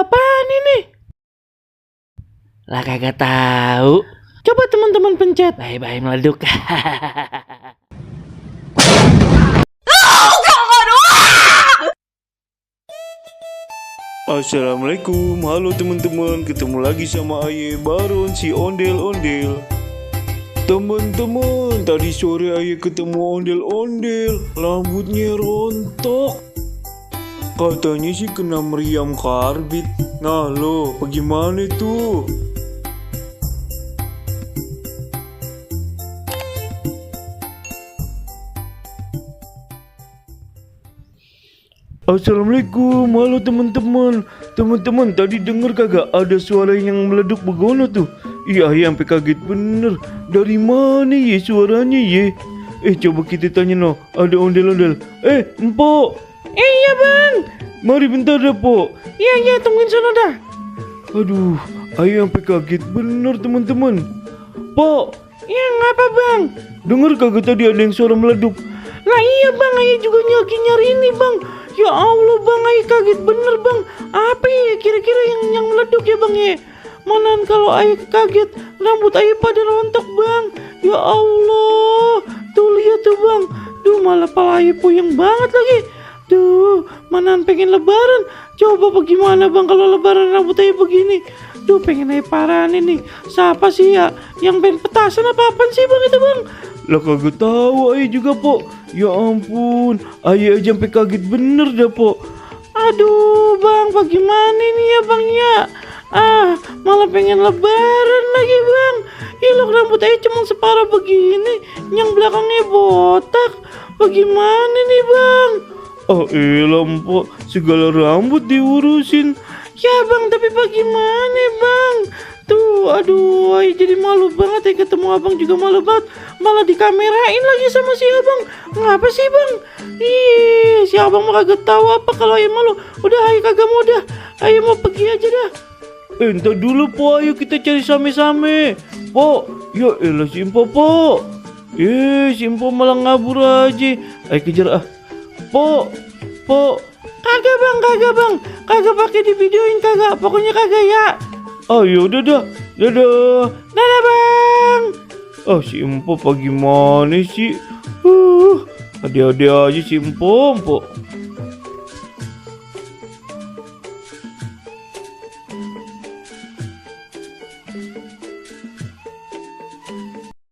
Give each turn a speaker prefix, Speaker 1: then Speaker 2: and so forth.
Speaker 1: apaan ini? Lah kagak tahu. Coba teman-teman pencet. Bye-bye meleduk.
Speaker 2: Assalamualaikum, halo teman-teman, ketemu lagi sama Aye Baron si ondel-ondel. Teman-teman, tadi sore Aye ketemu ondel-ondel, rambutnya rontok. Katanya sih kena meriam karbit. Nah lo, bagaimana tuh? Assalamualaikum, halo teman-teman. Teman-teman, tadi dengar kagak ada suara yang meleduk begono tuh? Iya, Ayah sampai kaget bener. Dari mana ye suaranya ye? Coba kita tanya no, ada ondel-ondel. Empok.
Speaker 1: Iya bang.
Speaker 2: Mari bentar dah, Pok.
Speaker 1: Iya, tungguin sana dah.
Speaker 2: Aduh, Ayah sampai kaget bener teman-teman. Pok.
Speaker 1: Ya ngapa bang?
Speaker 2: Dengar kagak tadi ada yang suara meleduk?
Speaker 1: Lah iya bang, Ayah juga nyari ini bang. Ya Allah bang, Ayah kaget bener bang. Apa ya kira-kira yang meleduk ya bang ya? Manan kalau Ayah kaget, rambut Ayah pada rontok bang. Ya Allah, tuh lihat tuh bang. Duh malah pala Ayah puyeng banget lagi. Duh, manan pengen lebaran. Coba bagaimana bang kalau lebaran rambut Ayah begini? Duh pengen Ayah parahin nih. Siapa sih ya yang pengen petasan apa-apaan sih bang itu bang?
Speaker 2: Lah kagak tahu Ayah juga, Pok. Ya ampun, Ayah aja sampai kaget bener dah, Pok.
Speaker 1: Aduh bang, bagaimana ini ya bang ya? Malah pengen lebaran lagi bang. Ih rambut Ayah cuma separuh begini, yang belakangnya botak. Bagaimana nih bang?
Speaker 2: Empok, segala rambut diurusin.
Speaker 1: Ya bang, tapi bagaimana bang? Tuh, aduh, Ayah jadi malu banget ya, ketemu abang juga malu banget. Malah dikamerain lagi sama si abang. Ngapa sih bang? Ih, si abang mah kagak tahu apa kalau Ayah malu. Udah Ayah kagak mau dah. Ayah mau pergi aja dah.
Speaker 2: Entar dulu, Pok, ayo kita cari same-same. Pok, ya elah si Empok, Pok. Si Empok malah ngabur aja. Ayo kejar Pok.
Speaker 1: Kagak bang. Kagak pakai di videoin kagak. Pokoknya kagak ya.
Speaker 2: Yaudah dah. Dadah.
Speaker 1: Dadah bang.
Speaker 2: Si Empok bagaimana sih? Ada-ada aja si Empok.